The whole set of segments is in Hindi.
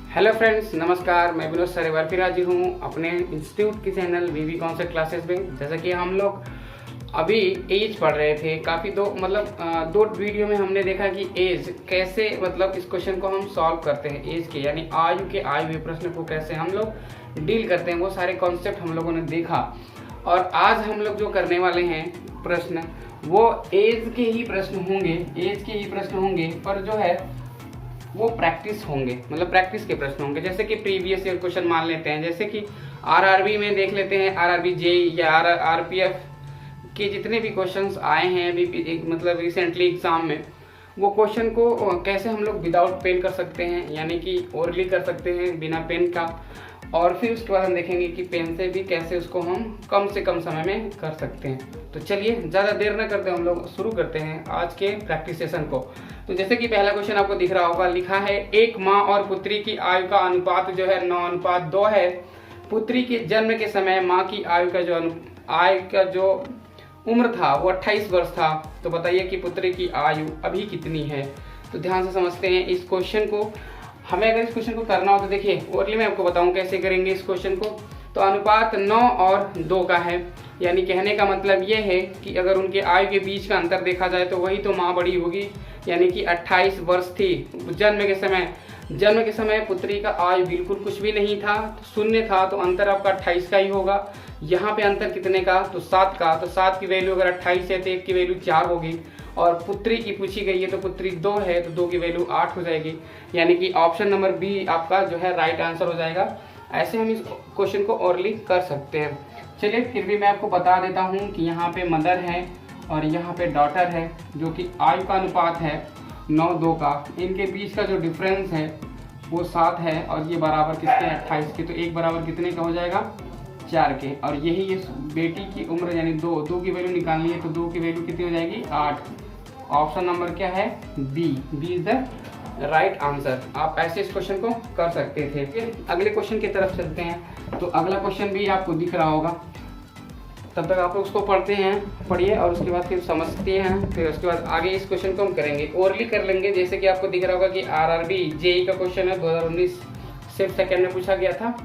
हेलो फ्रेंड्स, नमस्कार। मैं विनोद सरेवार फिर हाजिर हूँ अपने इंस्टीट्यूट की चैनल वीवी कॉन्सेप्ट क्लासेस में। जैसा कि हम लोग अभी एज पढ़ रहे थे, काफ़ी दो वीडियो में हमने देखा कि एज कैसे इस क्वेश्चन को हम सॉल्व करते हैं। एज के यानी आयु के आए हुए प्रश्न को कैसे हम लोग डील करते हैं, वो सारे कॉन्सेप्ट हम लोगों ने देखा। और आज हम लोग जो करने वाले हैं प्रश्न, वो एज के ही प्रश्न होंगे, पर जो है वो प्रैक्टिस होंगे, प्रैक्टिस के प्रश्न होंगे। जैसे कि प्रीवियस ईयर क्वेश्चन मान लेते हैं, जैसे कि आरआरबी में देख लेते हैं, आरआरबी जेई या आरपीएफ के जितने भी क्वेश्चंस आए हैं अभी रिसेंटली एग्जाम में, वो क्वेश्चन को कैसे हम लोग विदाउट पेन कर सकते हैं, यानी कि ओरली कर सकते हैं बिना पेन का। और फिर उसके बाद हम देखेंगे कि पेन से भी कैसे उसको हम कम से कम समय में कर सकते हैं। तो चलिए ज़्यादा देर न करते हम लोग शुरू करते हैं आज के प्रैक्टिस सेशन को। तो जैसे कि पहला क्वेश्चन आपको दिख रहा होगा, लिखा है एक माँ और पुत्री की आयु का अनुपात जो है 9:2 है। पुत्री के जन्म के समय माँ की आयु का जो उम्र था वो 28 वर्ष था। तो बताइए कि पुत्री की आयु अभी कितनी है। तो ध्यान से समझते हैं इस क्वेश्चन को। हमें अगर इस क्वेश्चन को करना हो तो देखिए ओरली मैं आपको बताऊं कैसे करेंगे इस क्वेश्चन को। तो अनुपात 9 और 2 का है, यानी कहने का मतलब ये है कि अगर उनके आयु के बीच का अंतर देखा जाए तो वही तो माँ बड़ी होगी, यानी कि 28 वर्ष थी जन्म के समय पुत्री का आयु बिल्कुल कुछ भी नहीं था, शून्य था, तो अंतर आपका 28 का ही होगा। यहाँ पे अंतर कितने का, तो 7 का। तो 7 की वैल्यू अगर 28 है तो 1 की वैल्यू 4 होगी, और पुत्री की पूछी गई है तो पुत्री 2 है तो 2 की वैल्यू 8 हो जाएगी, यानी कि ऑप्शन नंबर बी आपका जो है राइट आंसर हो जाएगा। ऐसे हम इस क्वेश्चन को ओरली कर सकते हैं। चलिए फिर भी मैं आपको बता देता हूँ कि यहाँ पे मदर है और यहाँ पे डॉटर है, जो कि आयु का अनुपात है 9:2 का। इनके बीच का जो डिफरेंस है वो 7 है, और ये बराबर किसके 28 के। तो 1 बराबर कितने का हो जाएगा 4 के। और यही इस बेटी की उम्र यानी 2 की वैल्यू निकालनी है, तो 2 की वैल्यू कितनी हो जाएगी 8। ऑप्शन नंबर क्या है B is the right answer. आप ऐसे इस क्वेश्चन को कर सकते थे। फिर अगले क्वेश्चन की तरफ चलते हैं। तो अगला क्वेश्चन भी आपको दिख रहा होगा, तब तक आप लोग उसको पढ़िए और उसके बाद फिर समझते हैं। फिर उसके बाद आगे इस क्वेश्चन को हम करेंगे, ओरली कर लेंगे। जैसे कि आपको दिख रहा होगा कि आरआरबी जेई का क्वेश्चन है, 2019 सिर्फ सेकेंड में पूछा गया था।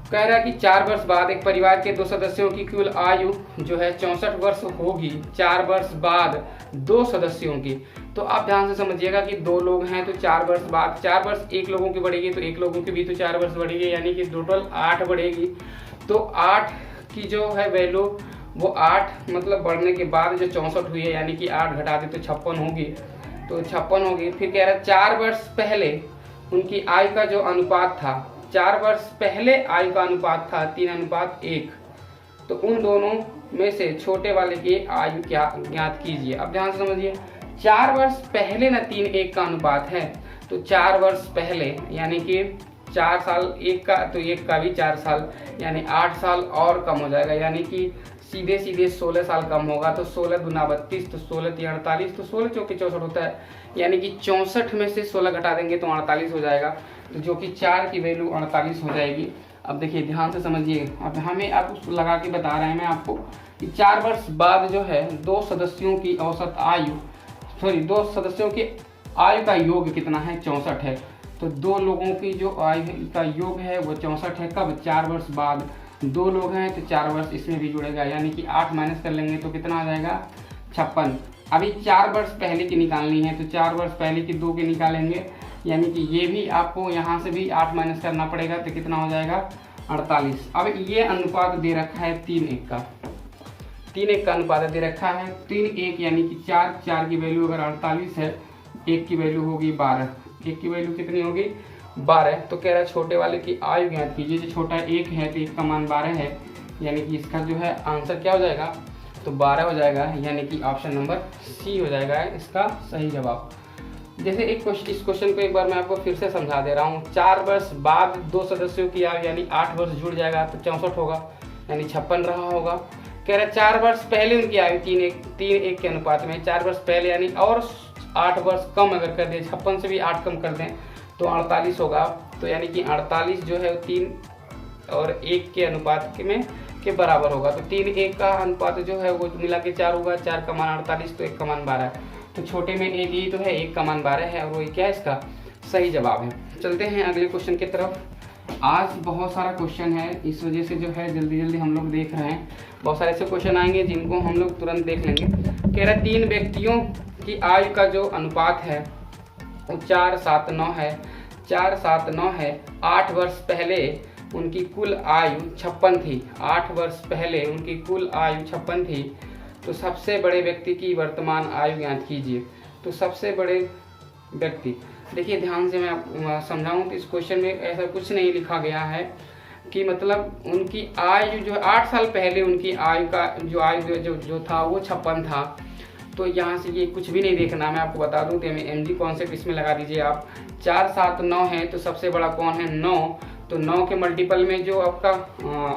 कह रहा है कि 4 वर्ष बाद एक परिवार के 2 सदस्यों की कुल आयु जो है 64 वर्ष होगी। 4 वर्ष बाद 2 सदस्यों की। तो आप ध्यान से समझिएगा कि 2 लोग हैं तो 4 वर्ष बाद 4 वर्ष एक लोगों की बढ़ेगी तो एक लोगों की भी तो 4 वर्ष बढ़ेगी, यानी कि टोटल 8 बढ़ेगी। तो 8 की जो है वैल्यू वो 8 बढ़ने के बाद जो 64 हुई है, यानी कि 8 घटा दे तो 56 होगी। तो 56 होगी। फिर कह रहा है 4 वर्ष पहले उनकी आयु का जो अनुपात था, 4 वर्ष पहले आयु का अनुपात था 3:1। तो उन दोनों में से छोटे वाले की आयु क्या ज्ञात कीजिए। अब ध्यान से समझिए, 4 वर्ष पहले ना 3:1 का अनुपात है, तो 4 वर्ष पहले यानी कि 4 साल, एक का तो एक का भी 4 साल, यानी 8 साल और कम हो जाएगा, यानी कि सीधे 16 साल कम होगा। तो 16 दूना 32, तो 16 3 48, तो 16 चौके 64 होता है, यानी कि 64 में से 16 घटा देंगे तो 48 हो जाएगा, तो जो कि 4 की वैल्यू 48 हो जाएगी। अब देखिए ध्यान से समझिए, अब हमें आप उसको लगा के बता रहे हैं मैं आपको कि 4 वर्ष बाद जो है 2 सदस्यों की औसत आयु 2 सदस्यों की आयु का योग कितना है 64 है। तो 2 लोगों की जो आयु का योग है वो 64 है। कब 4 वर्ष बाद 2 लोग हैं तो 4 वर्ष इसमें भी जुड़ेगा, यानी कि 8 माइनस कर लेंगे तो कितना आ जाएगा 56। अभी 4 वर्ष पहले की निकालनी है, तो 4 वर्ष पहले की 2 की निकालेंगे, यानी कि ये भी आपको यहाँ से भी 8 माइनस करना पड़ेगा, तो कितना हो जाएगा 48। अब ये अनुपात दे रखा है 3:1 का, 3:1 का अनुपात दे रखा है 3:1, यानी कि 4 की वैल्यू अगर 48 है, 1 की वैल्यू होगी 12, 1 की वैल्यू कितनी होगी 12। तो कह रहा है छोटे वाले की आयु ज्ञात कीजिए। जो छोटा 1 है तो 1 का मान 12 है, यानी कि इसका जो है आंसर क्या हो जाएगा तो 12 हो जाएगा, यानी कि ऑप्शन नंबर सी हो जाएगा इसका सही जवाब। जैसे इस क्वेश्चन को एक बार मैं आपको फिर से समझा दे रहा हूँ। 4 वर्ष बाद 2 सदस्यों की आयु यानी 8 वर्ष जुड़ जाएगा तो 64 होगा, यानी 56 रहा होगा। कह रहा है 4 वर्ष पहले उनकी आयु 3:1 के अनुपात में, 4 वर्ष पहले यानी और 8 वर्ष कम अगर कर दें, 56 से भी 8 कम कर दें तो 48 होगा। तो यानी कि 48 जो है 3 और 1 के अनुपात के बराबर होगा। तो 3:1 का अनुपात जो है वो मिला के 4 होगा, 4 का मान 48 तो 1 का मान 12 है। तो छोटे में एक ही तो है, 1 का मान 12 है, और वो क्या है इसका सही जवाब है। चलते हैं अगले क्वेश्चन की तरफ। आज बहुत सारा क्वेश्चन है, इस वजह से जो है जल्दी जल्दी हम लोग देख रहे हैं। बहुत सारे ऐसे क्वेश्चन आएंगे जिनको हम लोग तुरंत देख लेंगे। कह रहा है 3 व्यक्तियों की आयु का जो अनुपात है वो 4:7:9 है। 4:7:9 है। 8 वर्ष पहले उनकी कुल आयु 56 थी। 8 वर्ष पहले उनकी कुल आयु 56 थी। तो सबसे बड़े व्यक्ति की वर्तमान आयु ज्ञात कीजिए। तो सबसे बड़े व्यक्ति, देखिए ध्यान से मैं समझाऊं तो इस क्वेश्चन में ऐसा कुछ नहीं लिखा गया है कि मतलब उनकी आयु जो 8 साल पहले उनकी आयु का जो आयु जो था वो 56 था। तो यहाँ से ये कुछ भी नहीं देखना, मैं आपको बता दूं तो MG कॉन्सेप्ट इसमें लगा दीजिए आप। 4:7:9 है तो सबसे बड़ा कौन है? 9। तो 9 के मल्टीपल में जो आपका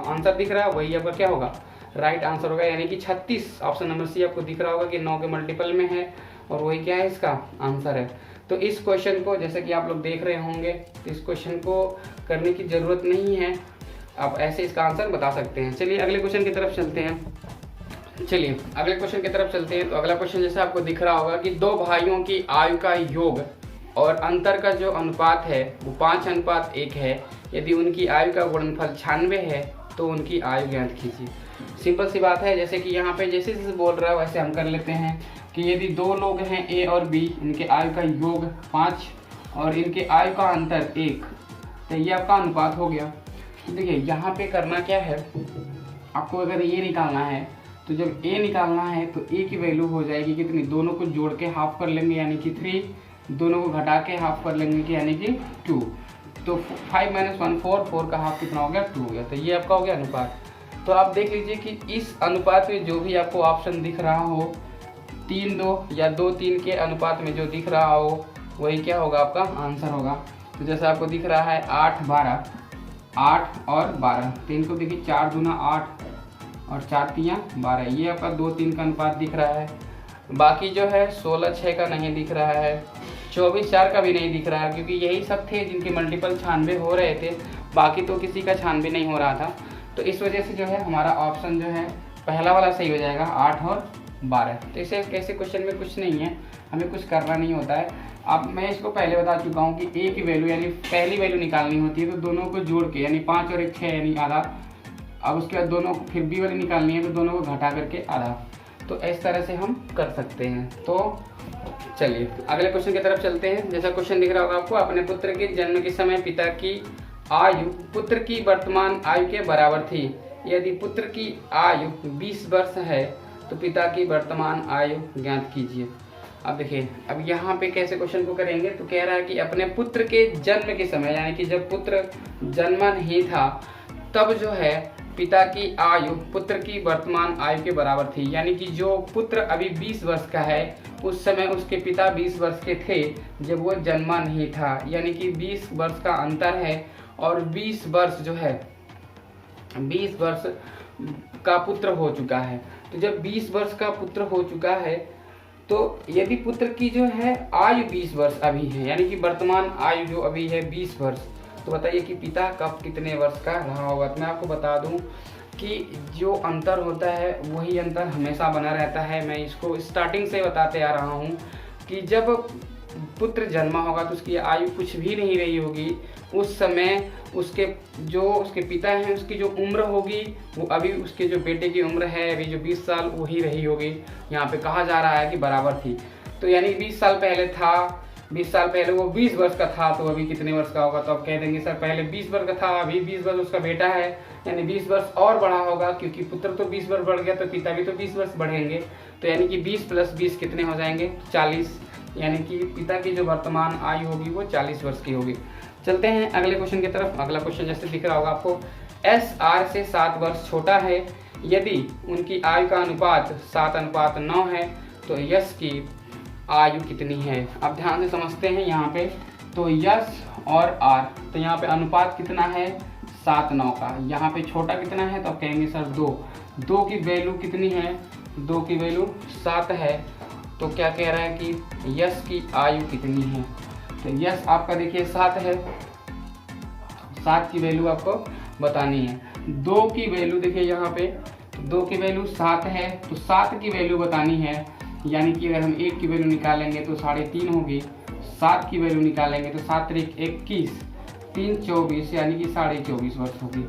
आंसर दिख रहा है वही आपका क्या होगा? राइट आंसर होगा, यानी कि 36। ऑप्शन नंबर सी आपको दिख रहा होगा कि 9 के मल्टीपल में है और वही क्या है इसका आंसर है। तो इस क्वेश्चन को जैसे कि आप लोग देख रहे होंगे, तो इस क्वेश्चन को करने की ज़रूरत नहीं है, आप ऐसे इसका आंसर बता सकते हैं। चलिए अगले क्वेश्चन की तरफ चलते हैं। तो अगला क्वेश्चन जैसे आपको दिख रहा होगा कि 2 भाइयों की आयु का योग और अंतर का जो अनुपात है वो 5:1 है। यदि उनकी आयु का गुणनफल 96 है तो उनकी आयु ज्ञात कीजिए। सिंपल सी बात है, जैसे कि यहाँ पे जैसे बोल रहा है वैसे हम कर लेते हैं कि यदि 2 लोग हैं A और B, इनके आयु का योग 5 और इनके आयु का अंतर 1, तो ये आपका अनुपात हो गया। देखिए यहाँ पे करना क्या है, आपको अगर ये निकालना है तो जब A निकालना है तो A की वैल्यू हो जाएगी कितनी? दोनों को जोड़ के हाफ कर लेंगे यानी कि 3, दोनों को घटा के हाफ कर लेंगे कि यानी कि 2। तो 5 - 1 4, 4 का हाफ कितना हो गया? 2 हो गया। तो ये आपका हो गया अनुपात। तो आप देख लीजिए कि इस अनुपात में जो भी आपको ऑप्शन दिख रहा हो 3:2 या 2:3 के अनुपात में जो दिख रहा हो वही क्या होगा? आपका आंसर होगा। तो जैसा आपको दिख रहा है 8, 12, 8 और 12, तो इनको देखिए 4 दूना 8 और 4 तियाँ 12, ये आपका 2:3 का अनुपात दिख रहा है। बाकी जो है 16:6 का नहीं दिख रहा है, 24:4 का भी नहीं दिख रहा है, क्योंकि यही सब थे जिनके मल्टीपल 96 हो रहे थे, बाकी तो किसी का 96 नहीं हो रहा था। तो इस वजह से जो है हमारा ऑप्शन जो है पहला वाला सही हो जाएगा, 8 और 12। तो इसे कैसे क्वेश्चन में कुछ नहीं है, हमें कुछ करना नहीं होता है। अब मैं इसको पहले बता चुका हूँ कि A की वैल्यू यानी पहली वैल्यू निकालनी होती है तो दोनों को जोड़ के यानी 5 और 1 6 यानी आधा। अब उसके बाद दोनों फिर B वाली निकालनी है तो दोनों को घटा करके आधा। तो इस तरह से हम कर सकते हैं। तो चलिए अगले क्वेश्चन की तरफ चलते हैं। जैसा क्वेश्चन दिख रहा होगा आपको, अपने पुत्र के जन्म के समय पिता की आयु पुत्र की वर्तमान आयु के बराबर थी। यदि पुत्र की आयु 20 वर्ष है तो पिता की वर्तमान आयु ज्ञात कीजिए। अब देखिए, अब यहाँ पे कैसे क्वेश्चन को करेंगे, तो कह रहा है कि अपने पुत्र के जन्म के समय यानी कि जब पुत्र जन्मा नहीं था तब जो है पिता की आयु पुत्र की वर्तमान आयु के बराबर थी। यानी कि जो पुत्र अभी 20 वर्ष का है उस समय उसके पिता 20 वर्ष के थे जब वो जन्मा नहीं था। यानी कि 20 वर्ष का अंतर है और 20 वर्ष जो है 20 वर्ष का पुत्र हो चुका है। तो जब 20 वर्ष का पुत्र हो चुका है तो यदि पुत्र की जो है आयु 20 वर्ष अभी है यानी कि वर्तमान आयु जो अभी है 20 वर्ष, तो बताइए कि पिता कब कितने वर्ष का रहा होगा। तो मैं आपको बता दूं कि जो अंतर होता है वही अंतर हमेशा बना रहता है। मैं इसको स्टार्टिंग से बताते आ रहा हूं कि जब पुत्र जन्मा होगा तो उसकी आयु कुछ भी नहीं रही होगी। उस समय उसके पिता हैं उसकी जो उम्र होगी वो अभी उसके जो बेटे की उम्र है अभी जो 20 साल वही रही होगी। यहाँ पे कहा जा रहा है कि बराबर थी। तो यानी 20 साल पहले था, 20 साल पहले वो 20 वर्ष का था, तो अभी कितने वर्ष का होगा। तो आप कह देंगे सर पहले 20 वर्ष का था, अभी 20 वर्ष उसका बेटा है, यानी 20 वर्ष और बढ़ा होगा क्योंकि पुत्र तो 20 वर्ष बढ़ गया तो पिता भी तो 20 वर्ष बढ़ेंगे। तो यानी कि 20 + 20 कितने हो जाएंगे? 40। यानी कि पिता की जो वर्तमान आयु होगी वो 40 वर्ष की होगी। चलते हैं अगले क्वेश्चन की तरफ। अगला क्वेश्चन जैसे दिख रहा होगा आपको, SR से 7 वर्ष छोटा है। यदि उनकी आयु का अनुपात 7:9 है तो यश की आयु कितनी है। अब ध्यान से समझते हैं यहाँ पे, तो यश और R, तो यहाँ पे अनुपात कितना है? 7:9 का। यहाँ पे छोटा कितना है तो आप कहेंगे सर 2 की वैल्यू कितनी है? 2 की वैल्यू 7 है। तो क्या कह रहा है कि यश की आयु कितनी है। तो यश आपका देखिए 7 है, 7 की वैल्यू आपको बतानी है। 2 की वैल्यू देखिए यहाँ पे 2 की वैल्यू 7 है तो 7 की वैल्यू बतानी है। यानी कि अगर हम 1 की वैल्यू निकालेंगे तो 3.5 होगी, 7 की वैल्यू निकालेंगे तो 7 × 21, 3 24 यानी कि 24.5 वर्ष होगी।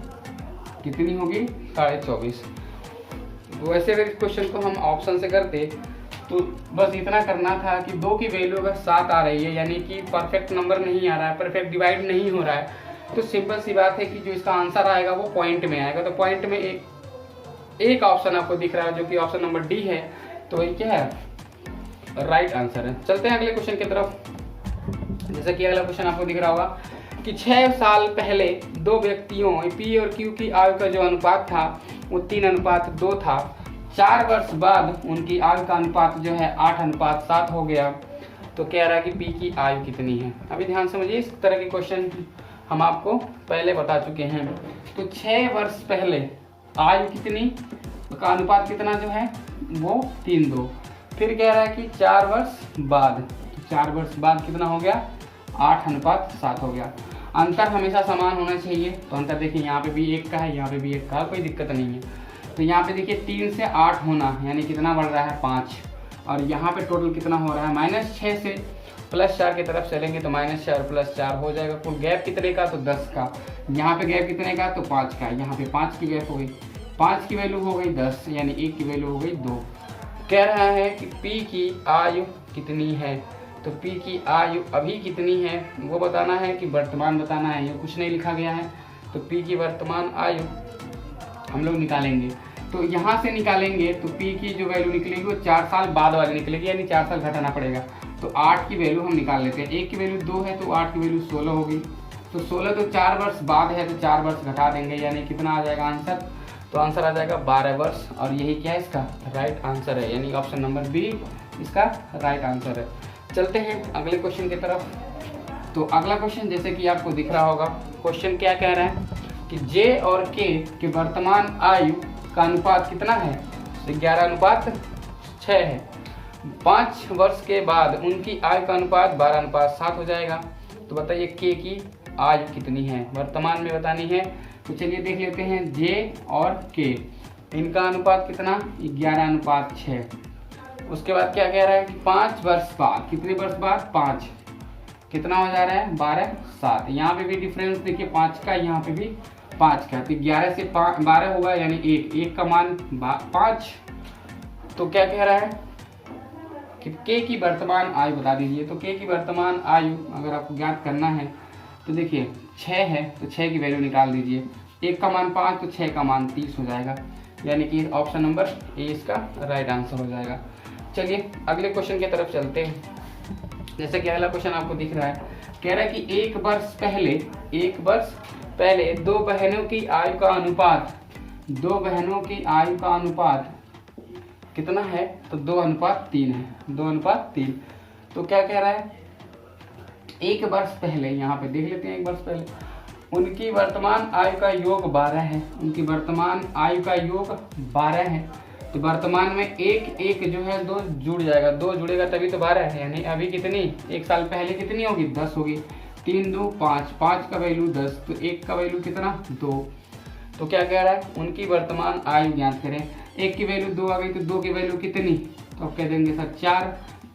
कितनी होगी? 24.5। वैसे अगर इस क्वेश्चन को हम ऑप्शन से करते तो बस इतना करना था कि 2 की वैल्यू अगर 7 आ रही है यानी कि परफेक्ट नंबर नहीं आ रहा है, परफेक्ट डिवाइड नहीं हो रहा है, तो सिंपल सी बात है कि जो इसका आंसर आएगा वो पॉइंट में आएगा। तो पॉइंट में एक ऑप्शन आपको दिख रहा है जो कि ऑप्शन नंबर डी है, तो ये क्या है? राइट आंसर है। चलते हैं अगले क्वेश्चन की तरफ। जैसा कि अगला क्वेश्चन आपको दिख रहा होगा कि 6 साल पहले 2 व्यक्तियों पी और क्यू की आयु का जो अनुपात था वो 3:2 था। 4 वर्ष बाद उनकी आयु का अनुपात जो है 8:7 हो गया। तो कह रहा है कि पी की आयु कितनी है। अभी ध्यान समझिए, इस तरह के क्वेश्चन हम आपको पहले बता चुके हैं। तो 6 वर्ष पहले आयु कितनी का अनुपात कितना जो है वो 3:2। फिर कह रहा है कि 4 वर्ष बाद, तो 4 वर्ष बाद कितना हो गया? 8:7 हो गया। अंतर हमेशा समान होना चाहिए। तो अंतर देखिए, यहाँ पे भी 1 का है, यहाँ पे भी 1 का, कोई दिक्कत नहीं है। तो यहाँ पे देखिए 3 से 8 होना यानी कितना बढ़ रहा है? 5। और यहाँ पे टोटल कितना हो रहा है? -6 से +4 की तरफ चलेंगे तो -4 + 4 हो जाएगा। कुल गैप कितने का? तो 10 का। यहाँ पे गैप कितने का? तो 5 का। यहाँ पे 5 की गैप हो गई, 5 की वैल्यू हो गई 10 यानी 1 की वैल्यू हो गई 2। कह रहा है कि पी की आयु कितनी है। तो पी की आयु अभी कितनी है वो बताना है कि वर्तमान बताना है, ये कुछ नहीं लिखा गया है। तो पी की वर्तमान आयु हम लोग निकालेंगे। तो यहाँ से निकालेंगे तो पी की जो वैल्यू निकलेगी वो 4 साल बाद वाली निकलेगी, यानी 4 साल घटाना पड़ेगा। तो 8 की वैल्यू हम निकाल लेते हैं। 1 की वैल्यू 2 है तो 8 की वैल्यू 16 होगी। तो 16 तो 4 वर्ष बाद है तो 4 वर्ष घटा देंगे, यानी कितना आ जाएगा आंसर? तो आंसर आ जाएगा 12 वर्ष। और यही क्या है? इसका राइट आंसर है, यानी ऑप्शन नंबर बी इसका राइट आंसर है। चलते हैं अगले क्वेश्चन की तरफ। तो अगला क्वेश्चन जैसे कि आपको दिख रहा होगा, क्वेश्चन क्या कह रहा है कि जे और के वर्तमान आयु का अनुपात कितना है? तो 11:6 है। 5 वर्ष के बाद उनकी आयु का अनुपात 12:7 हो जाएगा। तो बताइए के की आयु कितनी है, वर्तमान में बतानी है। तो चलिए देख लेते हैं, जे और के इनका अनुपात कितना? 11:6। उसके बाद क्या कह रहा है कि 5 वर्ष बाद, कितने वर्ष बाद? 5, कितना हो जा रहा है? 12:7। यहाँ पे भी डिफरेंस देखिए 5 का, यहाँ पे भी 5 का। तो 11 से 12 होगा यानी 1 का मान 5। तो क्या कह रहा है कि के की वर्तमान आयु बता दीजिए। तो के की वर्तमान आयु अगर आपको ज्ञात करना है तो देखिए 6 है तो 6 की वैल्यू निकाल दीजिए। 1 का मान 5 तो 6 का मान 30 हो जाएगा, यानी कि ऑप्शन नंबर ए इसका राइट आंसर हो जाएगा। चलिए अगले क्वेश्चन की तरफ चलते हैं। जैसे कि अगला क्वेश्चन आपको दिख रहा है, कह रहा है कि 1 वर्ष पहले 2 बहनों की आयु का अनुपात, 2 बहनों की आयु का अनुपात कितना है? तो 2:3 है, 2:3। तो क्या कह रहा है? 1 वर्ष पहले, यहाँ पे देख लेते हैं, 1 वर्ष पहले उनकी वर्तमान आयु का योग 12 है। उनकी वर्तमान आयु का योग 12 है। तो वर्तमान में एक जो है 2 जुड़ जाएगा, 2 जुड़ेगा तभी तो 12 है, यानी अभी कितनी? 1 साल पहले कितनी होगी? 10 होगी। 3 2 5, 5 का वैल्यू 10, तो 1 का वैल्यू कितना? 2। तो क्या कह रहा है? उनकी वर्तमान आयु ज्ञात करें। 1 की वैल्यू 2 आ गई तो 2 की वैल्यू कितनी? तो आप कह देंगे सर 4।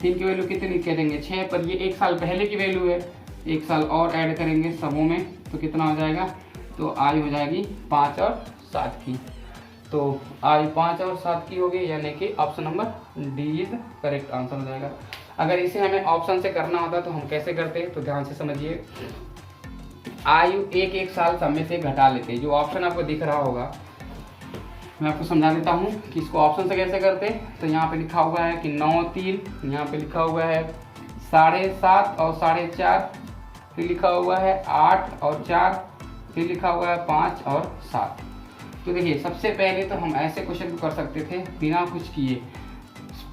3 की वैल्यू कितनी? कह देंगे 6, पर ये 1 साल पहले की वैल्यू है, 1 साल और ऐड करेंगे सबों में तो कितना हो जाएगा? तो आयु हो जाएगी 5 और 7 की। तो आयु 5 और 7 की होगी, यानी कि option number D is correct answer हो जाएगा। अगर इसे हमें ऑप्शन से करना होता तो हम कैसे करते? तो ध्यान से समझिए, आयु 1 साल सब में से घटा लेते। जो ऑप्शन आपको दिख रहा होगा मैं आपको समझा देता हूँ कि इसको ऑप्शन से कैसे करते। तो यहाँ पे लिखा हुआ है कि 9 3, यहाँ पे लिखा हुआ है 7.5 और 4.5, फिर लिखा हुआ है 8 और 4, फिर लिखा हुआ है 5 और 7। तो देखिए सबसे पहले तो हम ऐसे क्वेश्चन को कर सकते थे बिना कुछ किए।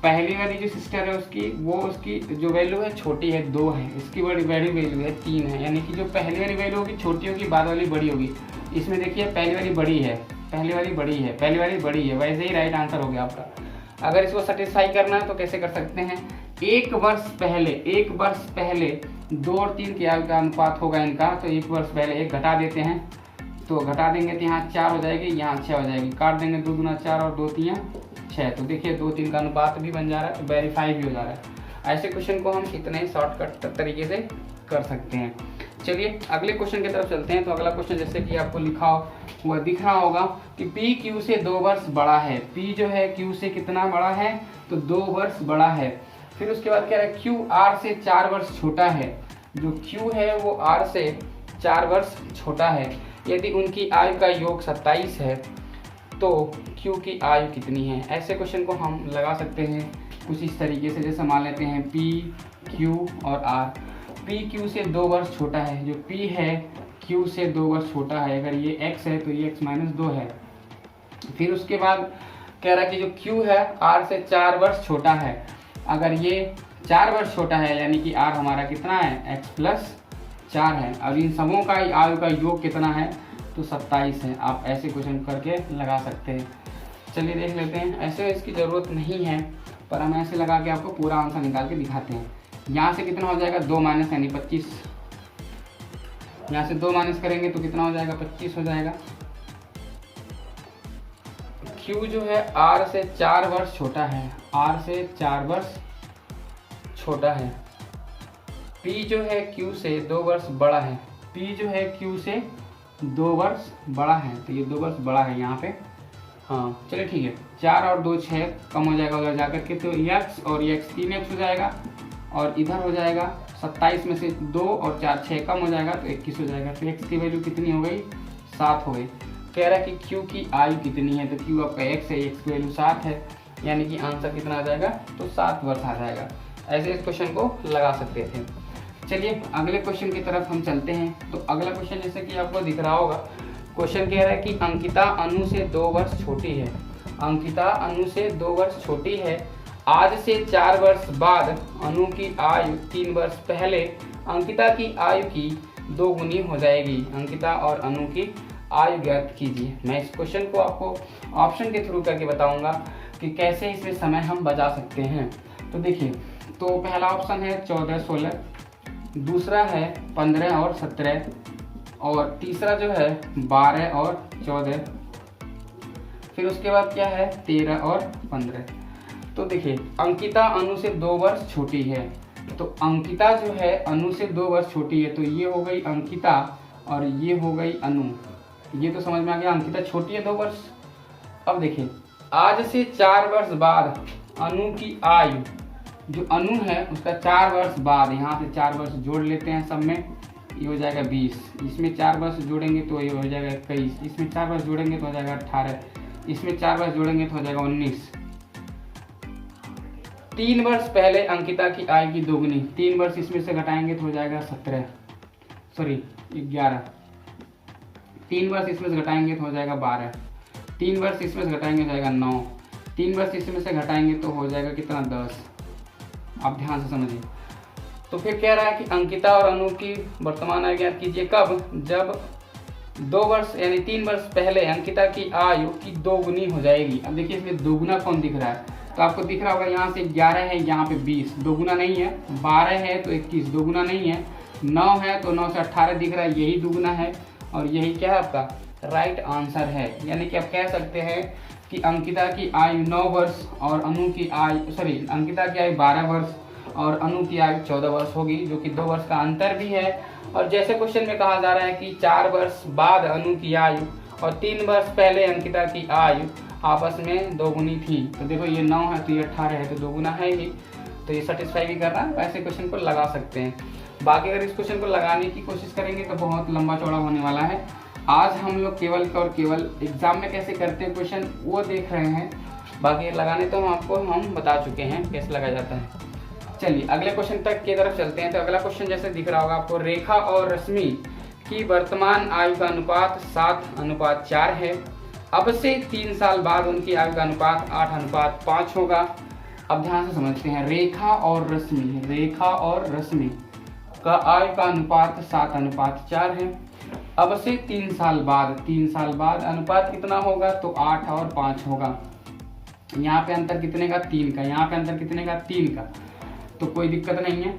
पहली वाली जो सिस्टर है उसकी जो वैल्यू है छोटी है 2 है, इसकी बड़ी वैल्यू है 3 है, यानी कि जो पहली वाली वैल्यू होगी छोटी होगी, बाद वाली बड़ी होगी। इसमें देखिए पहली वाली बड़ी है, पहली वाली बड़ी है, वैसे ही राइट आंसर हो गया आपका। अगर इसको सेटिस्फाई करना है तो कैसे कर सकते हैं? 1 वर्ष पहले 2 और 3 की आयु का अनुपात होगा इनका, तो 1 वर्ष पहले 1 घटा देते हैं, तो घटा देंगे तो यहाँ 4 हो जाएगी, यहाँ 6 हो जाएगी, काट देंगे 2 दूना 4 और 2 3 6। तो देखिए 2 3 का अनुपात भी बन जा रहा है, वेरीफाई भी हो जा रहा है। ऐसे क्वेश्चन को हम इतने शॉर्टकट तरीके से कर सकते हैं। चलिए अगले क्वेश्चन की तरफ चलते हैं। तो अगला क्वेश्चन जैसे कि आपको लिखा हुआ दिख रहा होगा कि P Q से 2 वर्ष बड़ा है। P जो है Q से कितना बड़ा है, तो 2 वर्ष बड़ा है। फिर उसके बाद कह रहा है Q R से 4 वर्ष छोटा है। जो Q है वो R से 4 वर्ष छोटा है। यदि उनकी आयु का योग 27 है तो Q की आयु कितनी है। ऐसे क्वेश्चन को हम लगा सकते हैं कुछ इस तरीके से, जैसे मान लेते हैं P Q और R। P Q से 2 वर्ष छोटा है। जो P है Q से 2 वर्ष छोटा है। अगर ये X है तो ये X-2 है। फिर उसके बाद कह रहा है कि जो Q है R से 4 वर्ष छोटा है। अगर ये 4 वर्ष छोटा है यानी कि R हमारा कितना है, X+4 है। अब इन सबों का आयु का योग कितना है, तो 27 है। आप ऐसे क्वेश्चन करके लगा सकते हैं। चलिए देख लेते हैं। ऐसे इसकी ज़रूरत नहीं है, पर हम ऐसे लगा के आपको पूरा आंसर निकाल के दिखाते हैं। यहाँ से कितना हो जाएगा, 2 माइनस यानी 25। यहाँ से 2 माइनस करेंगे तो कितना हो जाएगा, 25 हो जाएगा। Q जो है R से 4 वर्ष छोटा है। R से 4 वर्ष छोटा है। P जो है Q से 2 वर्ष बड़ा है। P जो है Q से 2 वर्ष बड़ा है, तो ये 2 वर्ष बड़ा है यहाँ पे। हाँ चलिए ठीक है। 4 और 2 6 कम हो जाएगा उधर जाकर के, तो x और x 3x हो जाएगा। और इधर हो जाएगा 27 में से 2 और 4 6 कम हो जाएगा तो 21 हो जाएगा। तो x की वैल्यू कितनी हो गई, 7 हो गई। कह रहा है कि Q की आयु कितनी है, तो Q आपका x है, x की वैल्यू 7 है, यानी कि आंसर कितना आ जाएगा, तो 7 वर्ष आ जाएगा। ऐसे इस क्वेश्चन को लगा सकते थे। चलिए अगले क्वेश्चन की तरफ हम चलते हैं। तो अगला क्वेश्चन जैसे कि आपको दिख रहा होगा, क्वेश्चन कह रहा है कि अंकिता अनु से 2 वर्ष छोटी है। अंकिता अनु से 2 वर्ष छोटी है। आज से 4 वर्ष बाद अनु की आयु 3 वर्ष पहले अंकिता की आयु की 2 गुनी हो जाएगी। अंकिता और अनु की आयु ज्ञात कीजिए। मैं इस क्वेश्चन को आपको ऑप्शन के थ्रू करके बताऊंगा कि कैसे इसमें समय हम बचा सकते हैं। तो देखिए, तो पहला ऑप्शन है 14 16, दूसरा है 15 और 17, और तीसरा जो है 12 और 14, फिर उसके बाद क्या है 13 और 15। तो देखिए, अंकिता अनु से 2 वर्ष छोटी है। तो अंकिता जो है अनु से 2 वर्ष छोटी है, तो ये हो गई अंकिता और ये हो गई अनु। ये तो समझ में आ गया, अंकिता छोटी है 2 वर्ष। अब देखिए, आज से 4 वर्ष बाद अनु की आयु, जो अनु है उसका 4 वर्ष बाद, यहाँ से 4 वर्ष जोड़ लेते हैं सब में, ये हो जाएगा 20। इसमें 4 वर्ष जोड़ेंगे तो ये हो जाएगा 21। इसमें 4 वर्ष जोड़ेंगे तो हो जाएगा 18। इसमें 4 वर्ष जोड़ेंगे तो हो जाएगा 19। 3 वर्ष पहले अंकिता की आयु की 2 गुनी। 3 वर्ष इसमें से घटाएंगे तो हो जाएगा 11। 3 वर्ष इसमें से घटाएंगे तो हो जाएगा 12। 3 वर्ष इसमें से घटाएंगे हो जाएगा 9। 3 वर्ष इसमें से घटाएंगे तो हो जाएगा कितना, 10। आप ध्यान से समझिए। तो फिर कह रहा है कि अंकिता और अनु की वर्तमान आयु ज्ञात कीजिए। कब, जब 2 वर्ष यानी 3 वर्ष पहले अंकिता की आयु की 2 गुनी हो जाएगी। अब देखिए, इसमें दोगुना कौन दिख रहा है, तो आपको दिख रहा होगा यहाँ से 11 है, यहाँ पे 20, दोगुना नहीं है। 12 है तो 21, दोगुना नहीं है। 9 है तो 9 से 18 दिख रहा है, यही दोगुना है। और यही क्या है, आपका राइट आंसर है। यानी कि आप कह सकते हैं कि अंकिता की आयु 9 वर्ष और अनु की आयु, अंकिता की आयु 12 वर्ष और अनु की आयु 14 वर्ष होगी, जो कि 2 वर्ष का अंतर भी है। और जैसे क्वेश्चन में कहा जा रहा है कि 4 वर्ष बाद अनु की आयु और 3 वर्ष पहले अंकिता की आयु आपस में 2 गुनी थी। तो देखो, ये 9 है तो ये 18 है, तो 2 गुना है ही, तो ये सेटिस्फाई भी कर रहा है। ऐसे क्वेश्चन को लगा सकते हैं। बाकी अगर इस क्वेश्चन को लगाने की कोशिश करेंगे तो बहुत लंबा चौड़ा होने वाला है। आज हम लोग केवल और केवल एग्जाम में कैसे करते हैं क्वेश्चन वो देख रहे हैं। बाकी लगाने तो हम बता चुके हैं कैसे लगाया जाता है। चलिए अगले क्वेश्चन तक की तरफ चलते हैं। तो अगला क्वेश्चन जैसे दिख रहा होगा आपको, रेखा और रश्मि की वर्तमान आयु का अनुपात 7:4 है। अब से 3 साल बाद उनकी आयु का अनुपात 8:5 होगा। अब ध्यान से समझते हैं, रेखा और रश्मि का आयु का अनुपात 7:4 है। अब से 3 साल बाद अनुपात कितना होगा, तो 8 और 5 होगा। यहाँ पे अंतर कितने का, 3 का। यहाँ पे अंतर कितने का, 3 का। तो कोई दिक्कत नहीं है।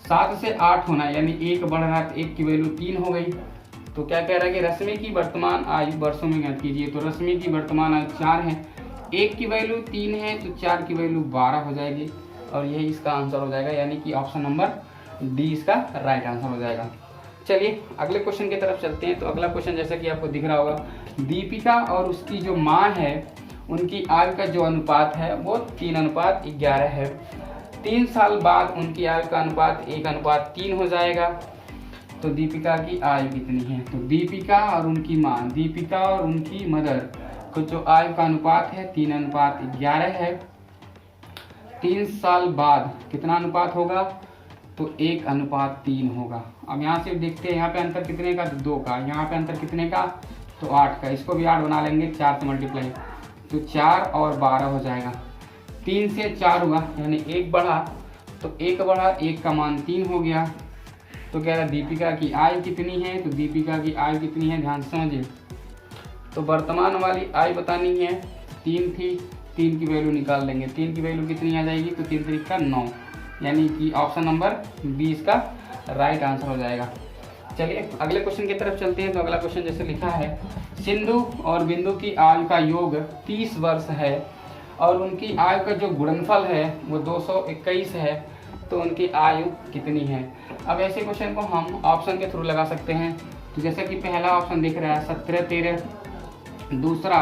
7 से 8 होना, यानी 1 बढ़ रहा है तो 1 की वैल्यू 3 हो गई। तो क्या कह रहा है कि रश्मि की वर्तमान आयु वर्षों में ज्ञात कीजिए। तो रश्मि की वर्तमान आयु 4 है, 1 की वैल्यू 3 है तो 4 की वैल्यू 12 हो जाएगी। और यही इसका आंसर हो जाएगा, यानी कि ऑप्शन नंबर डी इसका राइट आंसर हो जाएगा। चलिए अगले क्वेश्चन की तरफ चलते हैं। तो अगला क्वेश्चन जैसा कि आपको दिख रहा होगा, दीपिका और उसकी जो माँ है उनकी आयु का जो अनुपात है वो 3:11 है। 3 साल बाद उनकी आयु का अनुपात 1:3 हो जाएगा। तो दीपिका की आयु कितनी है? तो दीपिका और उनकी माँ, दीपिका और उनकी मदर को जो आयु का अनुपात है 3:11 है। 3 साल बाद कितना अनुपात होगा? तो 1:3 होगा। अब यहाँ से देखते हैं, यहाँ पे अंतर कितने का? तो 2 का। यहाँ पे अंतर कितने का? तो 8 का। इसको भी 8 बना लेंगे, 4 से मल्टीप्लाई, तो 4 और 12 हो जाएगा। 3 से 4 हुआ, यानी 1 बढ़ा, तो 1 बढ़ा, 1 का मान 3 हो गया। तो कह रहा दीपिका की आयु कितनी है? तो दीपिका की आयु कितनी है, ध्यान से समझिए। तो वर्तमान वाली आयु बतानी है, 3 थी, 3 की वैल्यू निकाल लेंगे। 3 की वैल्यू कितनी आ जाएगी? तो 3 3 का 9, यानी कि ऑप्शन नंबर बी इसका राइट आंसर हो जाएगा। चलिए अगले क्वेश्चन की तरफ चलते हैं। तो अगला क्वेश्चन जैसे लिखा है, सिंधु और बिंदु की आयु का योग 30 वर्ष है और उनकी आयु का जो गुणनफल है वो 221 है, तो उनकी आयु कितनी है? अब ऐसे क्वेश्चन को हम ऑप्शन के थ्रू लगा सकते हैं। तो जैसे कि पहला ऑप्शन दिख रहा है 17-13, दूसरा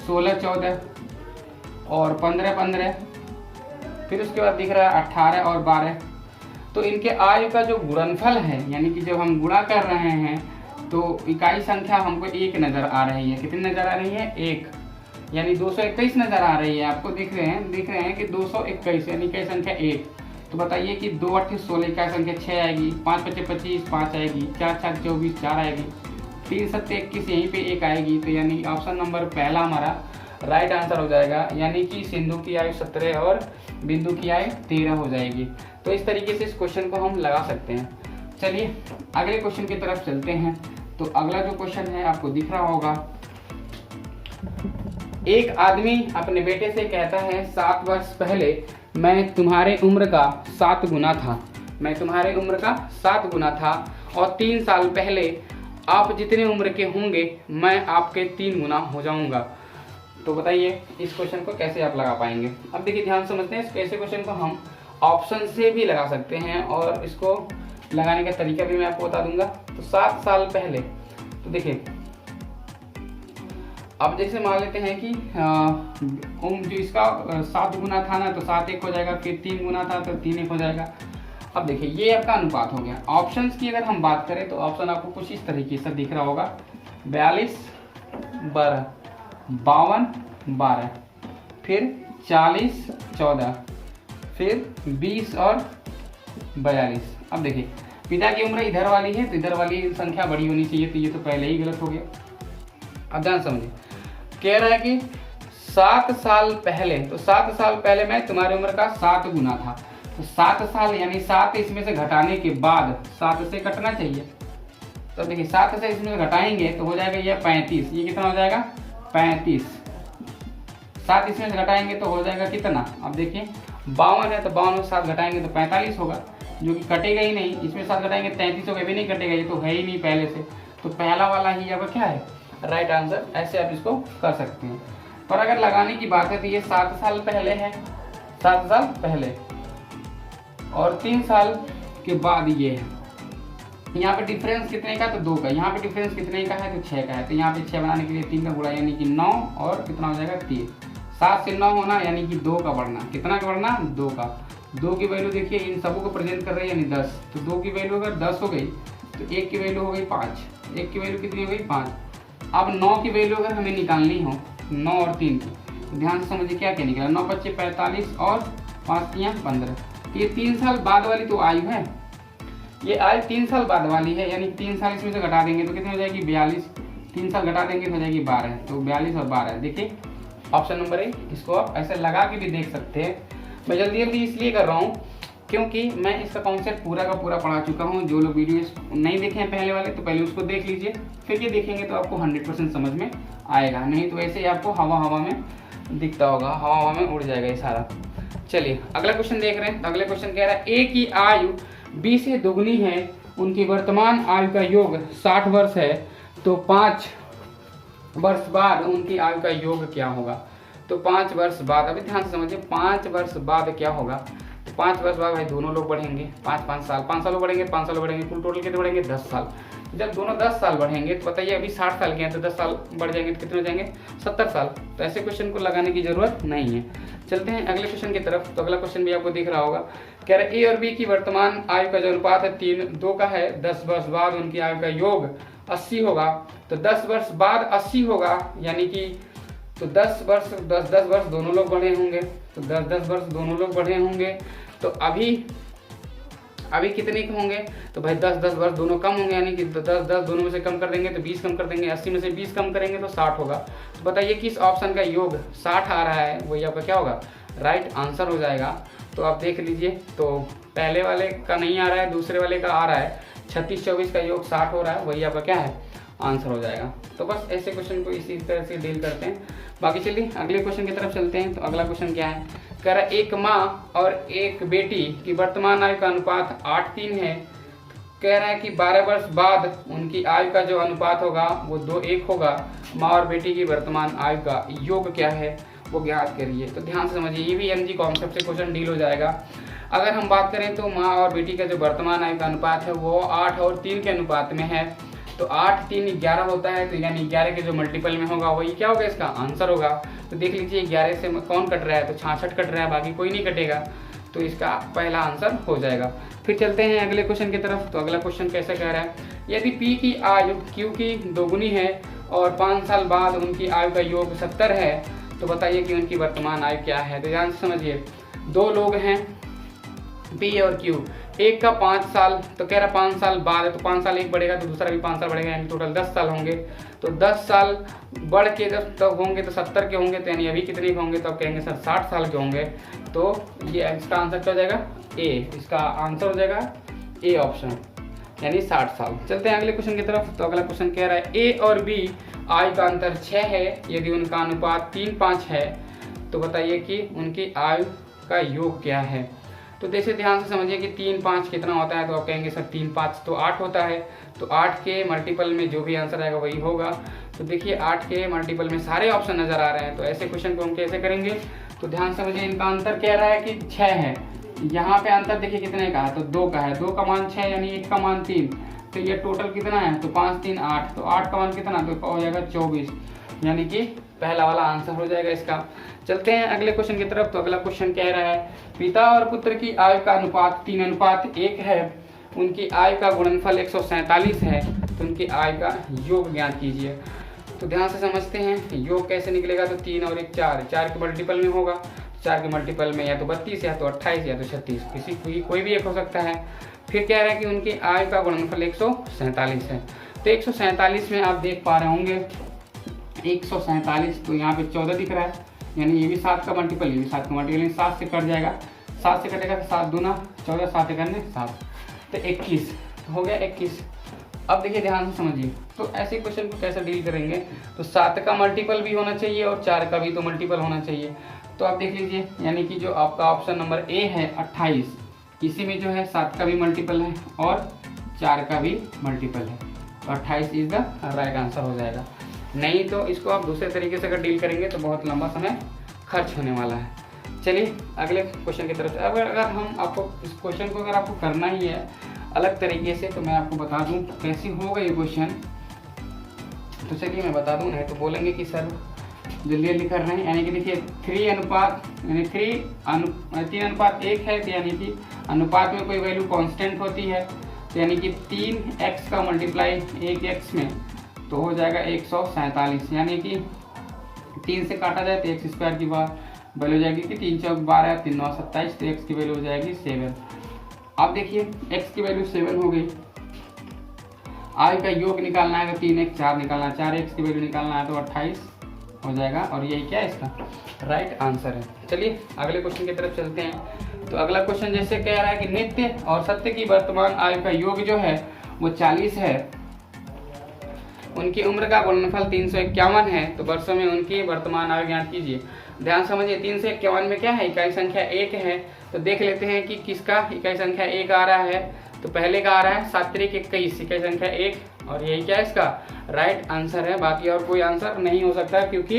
16-14 और 15-15, फिर उसके बाद दिख रहा है 18 और 12। तो इनके आयु का जो गुणनफल है, यानी कि जब हम गुणा कर रहे हैं तो इकाई संख्या हमको 1 नज़र आ रही है। कितनी नज़र आ रही है? 1, यानी 221 नज़र आ रही है। आपको दिख रहे हैं कि 221 यानी इकाई संख्या 1। तो बताइए कि 2 8 16 इकाई संख्या 6 आएगी, 5 5 25 5 आएगी, 4 4 24 4 आएगी, 3 7 21 यहीं पे 1 आएगी। तो यानी ऑप्शन नंबर पहला हमारा राइट आंसर हो जाएगा, यानी कि सिंधु की आयु 17 और बिंदु की आयु 13 हो जाएगी। तो इस तरीके से इस क्वेश्चन को हम लगा सकते हैं। चलिए अगले क्वेश्चन की तरफ चलते हैं। तो अगला जो क्वेश्चन है आपको दिख रहा होगा, एक आदमी अपने बेटे से कहता है 7 वर्ष पहले मैं तुम्हारे उम्र का 7 गुना था, मैं तुम्हारे उम्र का 7 गुना था, और 3 साल पहले आप जितने उम्र के होंगे मैं आपके 3 गुना हो जाऊंगा। तो बताइए इस क्वेश्चन को कैसे आप लगा पाएंगे? अब देखिए ध्यान समझते हैं, इस ऐसे क्वेश्चन को हम ऑप्शन से भी लगा सकते हैं और इसको लगाने का तरीका भी मैं आपको बता दूंगा। तो 7 साल पहले, तो देखिए अब जैसे मान लेते हैं कि जो इसका 7 गुना था ना, तो 7 1 हो जाएगा, फिर 3 गुना था तो 3 1 हो जाएगा। अब देखिए ये आपका अनुपात हो गया। ऑप्शंस की अगर हम बात करें तो ऑप्शन आपको कुछ इस तरीके से दिख रहा होगा, 42 12, 52 12, फिर 40 14, फिर 20 और 42। अब देखिए पिता की उम्र इधर वाली है, तो इधर वाली संख्या बड़ी होनी चाहिए, तो ये तो पहले ही गलत हो गया। अब ध्यान समझिए, कह रहा है कि 7 साल पहले, तो 7 साल पहले मैं तुम्हारी उम्र का 7 गुना था। तो 7 साल यानी 7 इसमें से घटाने के बाद 7 से कटना चाहिए। तो देखिए 7 से इसमें से घटाएंगे तो हो जाएगा ये 35। ये कितना हो जाएगा? 35। 7 इसमें से घटाएंगे तो हो जाएगा कितना? अब देखिए 52 है, तो 52 में 7 घटाएंगे तो 45 होगा, जो कि कटेगा ही नहीं। इसमें 7 घटाएंगे 33 होगा, भी नहीं कटेगा, ये तो है ही नहीं पहले से। तो पहला वाला ही आपका क्या है? Right answer. ऐसे आप इसको कर सकते हैं। पर अगर लगाने की बात है तो ये 7 साल पहले है, 7 साल पहले, और 3 साल के बाद ये है। यहाँ पे डिफरेंस कितने का? तो 2 का। यहाँ पे डिफरेंस कितने का है? तो 6 का है। तो यहाँ पे 6 बनाने के लिए 3 का गुणा, यानी कि 9, और कितना हो जाएगा? 3। 7 से 9 होना, यानी कि 2 का बढ़ना। कितना का बढ़ना? 2 का। 2 की वैल्यू देखिए इन सबों को प्रेजेंट कर रही है, यानी 10। तो 2 की वैल्यू अगर 10 हो गई तो 1 की वैल्यू हो गई 5। 1 की वैल्यू कितनी हो गई? 5। अब 9 की वैल्यू अगर हमें निकालनी हो, 9 और 3 की, तो ध्यान से समझिए क्या क्या निकला। 9 25 45 और 5 3 15। ये 3 साल बाद वाली तो आयु है, ये आयु 3 साल बाद वाली है, यानी 3 साल इसमें से घटा देंगे तो कितनी हो जाएगी? 42। 3 साल घटा देंगे तो हो जाएगी 12। तो 42 और 12। देखिए ऑप्शन नंबर ए। इसको आप ऐसे लगा के भी देख सकते हैं। मैं जल्दी जल्दी इसलिए कर रहा हूँ क्योंकि मैं इसका कॉन्सेप्ट पूरा का पूरा पढ़ा चुका हूँ। जो लोग वीडियो नहीं देखे हैं पहले वाले, तो पहले उसको देख लीजिए, फिर ये देखेंगे तो आपको 100% समझ में आएगा। नहीं तो ऐसे ही आपको हवा हवा में दिखता होगा, हवा हवा में उड़ जाएगा ये सारा। चलिए अगला क्वेश्चन देख रहे हैं। अगले क्वेश्चन कह रहा है ए की आयु 20 से दुगनी है, उनकी वर्तमान आयु का योग 60 वर्ष है, तो 5 वर्ष बाद उनकी आयु का योग क्या होगा? तो 5 वर्ष बाद, अभी ध्यान से समझिए, 5 वर्ष बाद क्या होगा? तो 5 वर्ष बाद भाई दोनों लोग बढ़ेंगे 5 साल, 5 साल बढ़ेंगे, 5 साल बढ़ेंगे, कुल टोटल कितने बढ़ेंगे 10 साल। जब दोनों 10 साल बढ़ेंगे तो बताइए अभी 60 साल के हैं तो 10 साल बढ़ जाएंगे तो कितने हो जाएंगे 70 साल। तो ऐसे क्वेश्चन को लगाने की जरूरत नहीं है। चलते हैं अगले क्वेश्चन की तरफ। तो अगला क्वेश्चन भी आपको दिख रहा होगा, कह रहे ए और बी की वर्तमान आयु का जो अनुपात है 3:2 का है, 10 वर्ष बाद उनकी आयु का योग 80 होगा। तो 10 वर्ष बाद 80 होगा, यानी कि तो 10 वर्ष दोनों लोग बढ़े होंगे, तो 10 वर्ष दोनों लोग बढ़े होंगे। तो अभी कितने के होंगे, तो भाई 10 वर्ष दोनों कम होंगे, यानी कि 10 दोनों में से कम कर देंगे तो 20 कम कर देंगे, 80 में से 20 कम करेंगे तो 60 होगा। तो बताइए किस ऑप्शन का योग 60 आ रहा है, वही आपका क्या होगा राइट आंसर हो जाएगा। तो आप देख लीजिए, तो पहले वाले का नहीं आ रहा है, दूसरे वाले का आ रहा है, 36-24 का योग 60 हो रहा है, वही आपका क्या है आंसर हो जाएगा। तो बस ऐसे क्वेश्चन को इसी तरह से डील करते हैं। बाकी चलिए अगले क्वेश्चन की तरफ चलते हैं। तो अगला क्वेश्चन क्या है, कह रहा है एक माँ और एक बेटी की वर्तमान आयु का अनुपात 8:3 है। कह रहा है कि 12 वर्ष बाद उनकी आयु का जो अनुपात होगा वो 2:1 होगा। माँ और बेटी की वर्तमान आयु का योग क्या है वो ज्ञात करिए। तो ध्यान से समझिए, ये भी एमजी कॉन्सेप्ट से क्वेश्चन डील हो जाएगा। अगर हम बात करें तो माँ और बेटी का जो वर्तमान आयु का अनुपात है वो 8 और 3 के अनुपात में है। तो 8, 3, 11 होता है, तो यानी 11 के जो मल्टीपल में होगा वही क्या होगा इसका आंसर होगा। तो देख लीजिए 11 से कौन कट रहा है, तो 66 कट रहा है, बाकी कोई नहीं कटेगा, तो इसका पहला आंसर हो जाएगा। फिर चलते हैं अगले क्वेश्चन की तरफ। तो अगला क्वेश्चन कैसे कह रहा है, यदि पी की आयु क्यू की दोगुनी है और 5 साल बाद उनकी आयु का योग 70 है, तो बताइए कि उनकी वर्तमान आयु क्या है। तो ध्यान से समझिए, दो लोग हैं पी और क्यू, एक का 5 साल, तो कह रहा 5 साल बाद है, तो 5 साल एक बढ़ेगा तो दूसरा भी 5 साल बढ़ेगा, यानी टोटल 10 साल होंगे। तो 10 साल बढ़ के जब तब होंगे तो 70 के होंगे, तो यानी अभी कितने के होंगे, तो आप कहेंगे सर 60 साल के होंगे। तो ये इसका आंसर क्या हो जाएगा ए, इसका आंसर हो जाएगा ए ऑप्शन, यानी 60 साल। चलते हैं अगले क्वेश्चन की तरफ। तो अगला क्वेश्चन कह रहा है ए और बी आयु का अंतर 6 है, यदि उनका अनुपात 3:5 है, तो बताइए कि उनकी आयु का योग क्या है। तो जैसे ध्यान से समझिए कि 3-5 कितना होता है, तो आप कहेंगे सर 3-5 तो 8 होता है, तो 8 के मल्टीपल में जो भी आंसर आएगा वही होगा। तो देखिए 8 के मल्टीपल में सारे ऑप्शन नजर आ रहे हैं, तो ऐसे क्वेश्चन को हम कैसे करेंगे। तो ध्यान से समझिए, इनका अंतर कह रहा है कि 6 है, यहाँ पे अंतर देखिए कितने का है, तो 2 का है, 2 का मान 6 यानी 1 का मान 3, तो ये टोटल कितना है, तो 5, 3, 8, तो 8 का मान कितना, तो हो जाएगा 24, यानी कि पहला वाला आंसर हो जाएगा इसका। चलते हैं अगले क्वेश्चन की तरफ। तो अगला क्वेश्चन कह रहा है पिता और पुत्र की आयु का अनुपात 3:1 है, उनकी आयु का गुणनफल 147 है, तो उनकी आयु का योग ज्ञात कीजिए। तो ध्यान से समझते हैं योग कैसे निकलेगा। तो 3 और 1 4, 4 के मल्टीपल में होगा, 4 के मल्टीपल में या तो 32 या तो 28 या तो 36, किसी कोई भी एक हो सकता है। फिर कह रहा है कि उनकी आयु का गुणनफल 147 है। तो 147 में आप देख पा रहे होंगे 147, तो यहाँ पे 14 दिख रहा है, यानी ये भी 7 का मल्टीपल, ये भी 7 का मल्टीपल, यानी 7 से कट जाएगा, 7 से कटेगा तो 7 दूना 14, 7 करने 7, तो 21 हो गया 21। अब देखिए ध्यान से समझिए, तो ऐसे क्वेश्चन को कैसे डील करेंगे। तो 7 का मल्टीपल भी होना चाहिए और 4 का भी तो मल्टीपल होना चाहिए। तो आप देख लीजिए, यानी कि जो आपका ऑप्शन नंबर ए है 28, इसी में जो है 7 का भी मल्टीपल है और 4 का भी मल्टीपल है, तो 28 इज द राइट आंसर हो जाएगा। नहीं तो इसको आप दूसरे तरीके से अगर डील करेंगे तो बहुत लंबा समय खर्च होने वाला है। चलिए अगले क्वेश्चन की तरफ। अगर हम आपको इस क्वेश्चन को अगर आपको करना ही है अलग तरीके से, तो मैं आपको बता दूं कैसी होगा ये क्वेश्चन। तो चलिए मैं बता दूं, नहीं तो बोलेंगे कि सर जल्दी जल्दी कर रहे हैं। यानी कि देखिए 3:1 है, तो यानी कि अनुपात में कोई वैल्यू कांस्टेंट होती है, तो यानी कि 3x का मल्टीप्लाई 1x में तो हो जाएगा 147, यानी कि 3 से काटा जाए तो x स्क्वायर की वैल्यू हो जाएगी कि 3 चौक 12, 3 9 27, तो x की वैल्यू हो जाएगी 7। अब देखिए x की वैल्यू 7 हो गई, आय का योग निकालना है तो 3 1 4 निकालना है, 4x की वैल्यू निकालना है तो 28 हो जाएगा, और यही क्या है इसका राइट आंसर है। चलिए अगले क्वेश्चन की तरफ चलते हैं। तो अगला क्वेश्चन जैसे कह रहा है कि नित्य और सत्य की वर्तमान आयु का योग जो है वो 40 है, उनकी उम्र का गुणनफल 351 है, तो वर्षों में उनकी वर्तमान आयु ज्ञात कीजिए। ध्यान समझिए 351 में क्या है, इकाई संख्या 1 है, तो देख लेते हैं कि किसका इकाई संख्या 1 आ रहा है। तो पहले का आ रहा है 7 3 21, इकाई संख्या 1, और यही क्या है इसका राइट आंसर है। बाकी और कोई आंसर नहीं हो सकता क्योंकि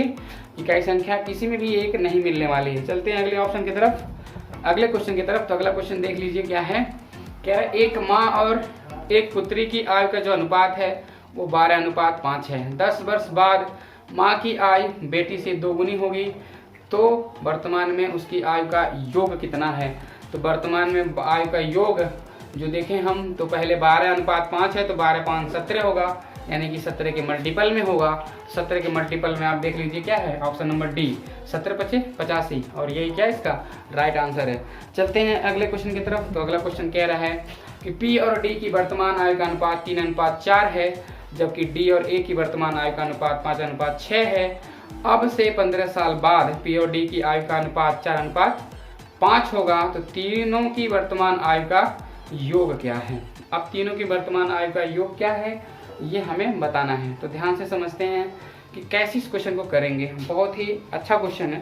इकाई संख्या किसी में भी 1 नहीं मिलने वाली है। चलते हैं अगले ऑप्शन की तरफ। अगले क्वेश्चन की तरफ। तो अगला क्वेश्चन देख लीजिए क्या है। कह रहा है एक माँ और एक पुत्री की आयु का जो अनुपात है वो 12:5 है। 10 वर्ष बाद माँ की आयु बेटी से 2 गुनी होगी, तो वर्तमान में उसकी आयु का योग कितना है। तो वर्तमान में आयु का योग जो देखें हम, तो पहले 12:5 है, तो 12×5 17 होगा, यानी कि 17 के मल्टीपल में होगा। 17 के मल्टीपल में आप देख लीजिए क्या है, ऑप्शन नंबर डी 17×5 = 85, और यही क्या इसका राइट आंसर है। चलते हैं अगले क्वेश्चन की तरफ। तो अगला क्वेश्चन कह रहा है कि पी और डी की वर्तमान आयु का अनुपात 3:4 है, जबकि डी और ए की वर्तमान आयु का अनुपात 5:6 है। अब से 15 साल बाद पी और डी की आयु का अनुपात 4:5 होगा, तो तीनों की वर्तमान आयु का योग क्या है। अब तीनों की वर्तमान आयु का योग क्या है ये हमें बताना है। तो ध्यान से समझते हैं कि कैसे इस क्वेश्चन को करेंगे। बहुत ही अच्छा क्वेश्चन है।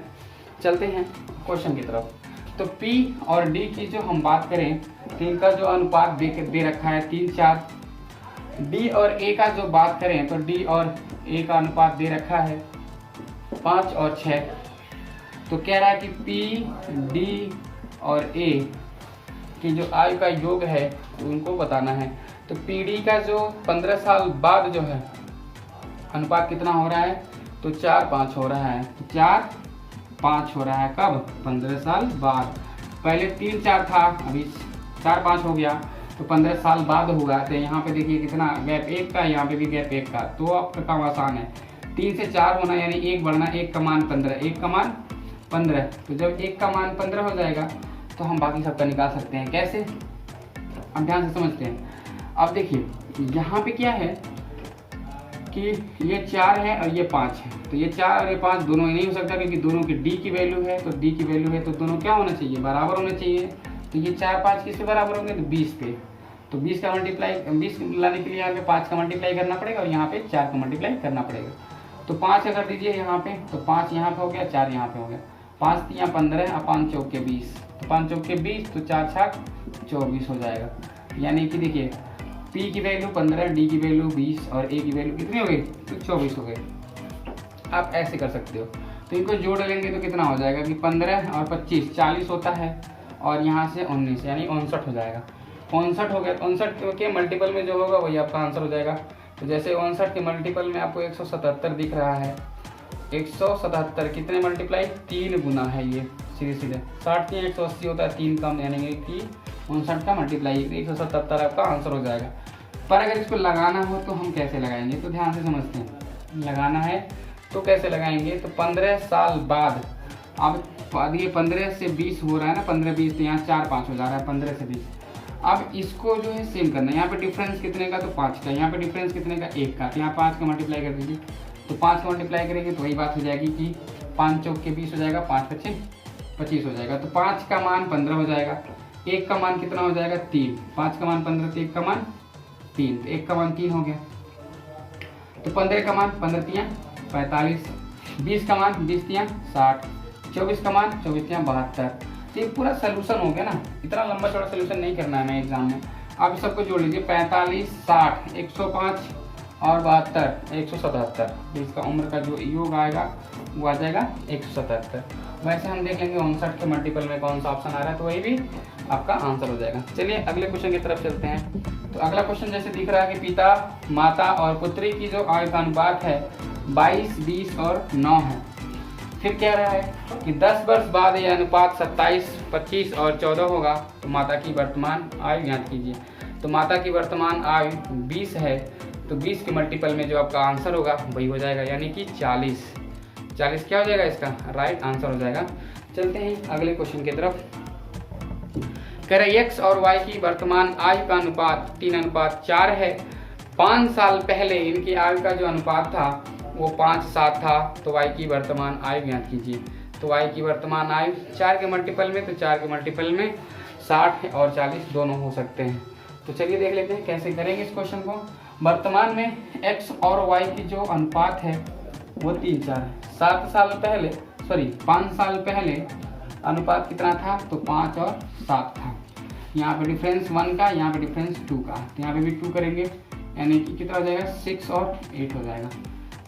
चलते हैं क्वेश्चन की तरफ। तो P और D की जो हम बात करें तो इनका जो अनुपात दे रखा है 3:4। D और A का जो बात करें तो D और A का अनुपात दे रखा है 5 और 6। तो कह रहा है कि P, D और A की जो आयु का योग है तो उनको बताना है। तो PD का जो 15 साल बाद जो है अनुपात कितना हो रहा है, तो 4:5 हो रहा है। तो 4:5 हो रहा है कब, 15 साल बाद। पहले 3:4 था, अभी 4:5 हो गया, तो 15 साल बाद होगा। तो यहाँ पे देखिए कितना गैप 1 का, यहाँ पे भी गैप 1 का। तो आपका काम आसान है, 3 से 4 होना यानी 1 बढ़ना, 1 का मान 15, 1 का मान 15। तो जब 1 का मान 15 हो जाएगा तो हम बाकी सबका निकाल सकते हैं। कैसे, अब ध्यान से समझते हैं। अब देखिए यहाँ पे क्या है कि ये 4 है और ये 5 है, तो ये 4 और ये 5 दोनों नहीं हो सकता, क्योंकि दोनों की D की वैल्यू है। तो D की वैल्यू है तो दोनों क्या होना चाहिए, बराबर होना चाहिए। तो ये 4, 5 किससे बराबर होंगे, तो 20 पे। तो 20 का मल्टीप्लाई, 20 लाने के लिए यहाँ पे 5 का मल्टीप्लाई करना पड़ेगा और यहाँ पे 4 का मल्टीप्लाई करना पड़ेगा। तो 5 अगर दीजिए यहाँ पे, तो 5 यहाँ पे हो गया, 4 यहाँ पे हो गया। 5 3 15 और 5 चौके 20, तो 5 चौके 20, तो 4 6 24 हो जाएगा। यानी कि देखिए P की वैल्यू 15, D की वैल्यू 20 और A की वैल्यू कितनी हो गई, तो 24 हो गई। आप ऐसे कर सकते हो। तो इनको जोड़ लेंगे तो कितना हो जाएगा कि 15 और 25 40 होता है, और यहाँ से 19 यानी 59 हो जाएगा। 59 हो गया, 59 के मल्टीपल में जो होगा वही आपका आंसर हो जाएगा। तो जैसे 59 के मल्टीपल में आपको 177 दिख रहा है, 177 कितने मल्टीप्लाई, 3 गुना है ये, सीधे सीधे 60 3 180 होता है, 3 कम यानी कि 59 का मल्टीप्लाई 177 आपका आंसर हो जाएगा। पर अगर इसको लगाना हो तो हम कैसे लगाएंगे, तो ध्यान से समझते हैं। लगाना है तो कैसे लगाएंगे, तो 15 साल बाद, अब ये 15 से 20 हो रहा है ना, 15 20, तो यहाँ 4 5 हो जा रहा है 15 से 20। अब इसको जो है सेम करना है। यहाँ पे डिफरेंस कितने का, तो 5 का। यहाँ पे डिफरेंस कितने का, 1 का। तो यहाँ 5 का मल्टीप्लाई कर दीजिए। तो 5 का मल्टीप्लाई करेंगे तो वही बात हो जाएगी कि 5 चौके 20 हो जाएगा, 5 5 25 हो जाएगा। तो 5 का मान 15 हो जाएगा। 1 का मान कितना हो जाएगा, 3। 5 का मान 15, तो 1 का मान 3, तो 1 का मान 3 हो गया। तो 15 का मान 15 3 45, 20 का मान 20 3 60, 24 का मान 24 3 72। तो ये पूरा सोल्यूशन हो गया ना। इतना लंबा चौड़ा सोल्यूशन नहीं करना है मैं एग्जाम में। आप सबको जोड़ लीजिए, 45 60 105 और 72 177। तो इसका उम्र का जो योग आएगा वो आ जाएगा 177। वैसे हम देख लेंगे 59 के मल्टीपल में कौन सा ऑप्शन आ रहा है, तो वही भी आपका आंसर हो जाएगा। चलिए अगले क्वेश्चन की तरफ चलते हैं। तो अगला क्वेश्चन जैसे दिख रहा है कि पिता माता और पुत्री की जो आयु का अनुपात है 22 20 और 9 है। फिर कह रहा है कि 10 वर्ष बाद यह अनुपात 27 25 और 14 होगा, तो माता की वर्तमान आयु ज्ञात कीजिए। तो माता की वर्तमान आयु 20 है, तो 20 के मल्टीपल में जो आपका आंसर होगा वही हो जाएगा, यानी कि 40। 40 क्या हो जाएगा, इसका राइट आंसर हो जाएगा। चलते हैं अगले क्वेश्चन की तरफ। कह रहे x और y की वर्तमान आयु का अनुपात 3:4 है। 5 साल पहले इनकी आयु का जो अनुपात था वो 5:7 था, तो y की वर्तमान आयु ज्ञात कीजिए। तो y की वर्तमान आयु 4 के मल्टीपल में, तो 4 के मल्टीपल में 60 और 40 दोनों हो सकते हैं। तो चलिए देख लेते हैं कैसे करेंगे इस क्वेश्चन को। वर्तमान में x और y की जो अनुपात है वो 3:4 है। 5 साल पहले अनुपात कितना था, तो 5 और 7 था। यहाँ पे डिफरेंस 1 का, यहाँ पे डिफरेंस 2 का, तो यहाँ पे भी 2 करेंगे यानी कि कितना हो जाएगा, 6 और 8 हो जाएगा।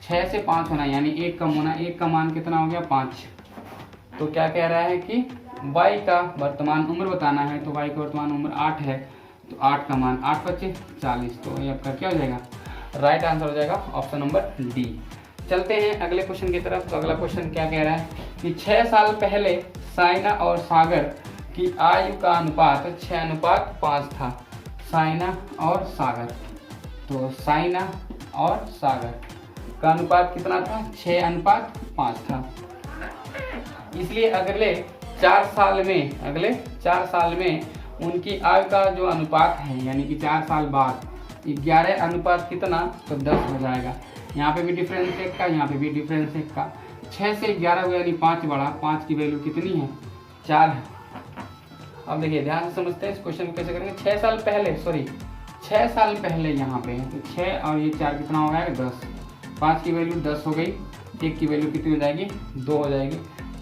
6 से 5 होना यानी 1 कम होना, 1 का मान कितना हो गया, 5। तो क्या कह रहा है कि y का वर्तमान उम्र बताना है, तो y का वर्तमान उम्र 8 है, तो 8 का मान 8 बचे 40, तो ये आपका क्या हो जाएगा, राइट आंसर हो जाएगा ऑप्शन नंबर डी। चलते हैं अगले क्वेश्चन की तरफ। तो अगला क्वेश्चन क्या कह रहा है कि 6 साल पहले साइना और सागर की आयु का अनुपात 6:5 था। साइना और सागर, तो साइना और सागर का अनुपात कितना था, 6:5 था। इसलिए अगले 4 साल में उनकी आयु का जो अनुपात है, यानी कि 4 साल बाद 11 अनुपात कितना, तो 10 हो जाएगा। यहाँ पे भी डिफरेंस 1 का, यहाँ पे भी डिफरेंस 1 का। 6 से 11 हुआ यानी 5 बढ़ा, 5 की वैल्यू कितनी है, 4 है। अब देखिए ध्यान से समझते हैं इस क्वेश्चन को कैसे करेंगे। 6 साल पहले यहाँ पे है, तो 6 और ये 4 कितना हो गया, 10। 5 की वैल्यू 10 हो गई, 1 की वैल्यू कितनी हो जाएगी, 2 हो जाएगी।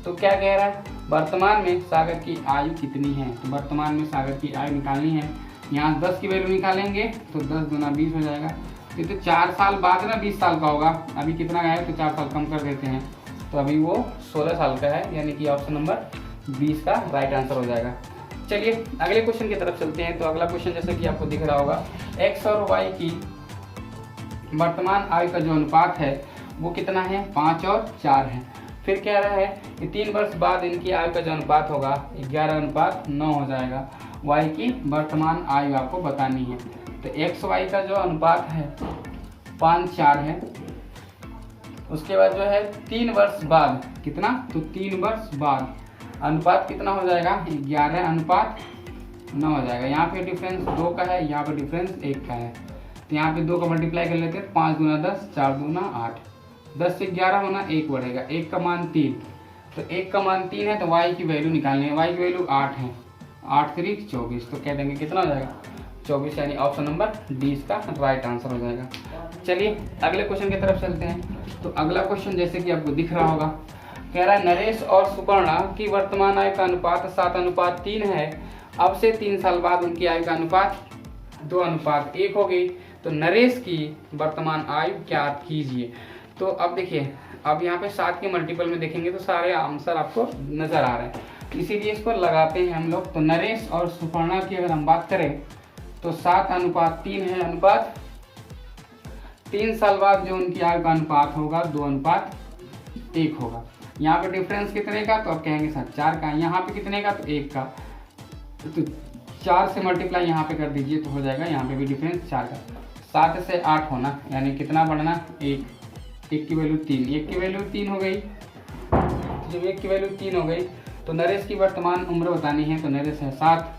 तो क्या कह रहा है, वर्तमान में सागर की आयु कितनी है, तो वर्तमान में सागर की आयु निकालनी है। यहाँ 10 की वैल्यू निकालेंगे तो 10 गुना 20 हो जाएगा। तो 4 साल बाद ना 20 साल का होगा, अभी कितना का है, तो 4 साल कम कर देते हैं, तो अभी वो 16 साल का है, यानी कि ऑप्शन नंबर 20 का राइट आंसर हो जाएगा। चलिए अगले क्वेश्चन की तरफ चलते हैं। तो अगला क्वेश्चन जैसे कि आपको दिख रहा होगा, x और y की वर्तमान आयु का जो अनुपात है वो कितना है, 5 और 4 है। फिर कह रहा है कि 3 वर्ष बाद इनकी आयु का जो अनुपात होगा 11:9 हो जाएगा। y की वर्तमान आयु आपको बतानी है। तो x y का जो अनुपात है 5-4 है। उसके बाद जो है 3 वर्ष बाद कितना, तो 3 वर्ष बाद अनुपात कितना हो जाएगा, 11:9 हो जाएगा। यहाँ पे डिफरेंस 2 का है, यहाँ पे डिफरेंस 1 का है, तो यहाँ पे 2 का मल्टीप्लाई कर लेते हैं, 5 दूना 10, 4 दूना 8, 10 से 11 होना 1 बढ़ेगा, 1 का मान 3, तो 1 का मान 3 है, तो y की वैल्यू निकालनी है। y की वैल्यू 8 है, 8 3 24, तो कह देंगे कितना हो जाएगा, 24, यानी ऑप्शन नंबर डी इसका राइट आंसर हो जाएगा। चलिए अगले क्वेश्चन की तरफ चलते हैं। तो अगला क्वेश्चन जैसे कि आपको दिख रहा होगा, कह रहा है नरेश और सुपर्णा की वर्तमान आयु का अनुपात 7:3 है। अब से 3 साल बाद उनकी आयु का अनुपात 2:1 हो गई। तो नरेश की वर्तमान आयु ज्ञात कीजिए। तो अब देखिए, अब यहाँ पे 7 के मल्टीपल में देखेंगे तो सारे आंसर आपको नजर आ रहे हैं, इसीलिए इसको लगाते हैं हम लोग। तो नरेश और सुपर्णा की अगर हम बात करें तो 7:3 है अनुपात। 3 साल बाद जो उनकी आयु का अनुपात होगा 2:1 होगा। यहाँ पे डिफरेंस कितने का, तो आप कहेंगे सर 4 का। यहाँ पे कितने का, तो 1 का। तो 4 से मल्टीप्लाई यहाँ पे कर दीजिए तो हो जाएगा, यहाँ पे भी डिफरेंस 4 का। 7 से 8 होना, यानी कितना बढ़ना, 1, 1 की वैल्यू 3, 1 की वैल्यू 3 हो गई। जब 1 की वैल्यू 3 हो गई तो नरेश की वर्तमान उम्र बतानी है। तो नरेश है 7,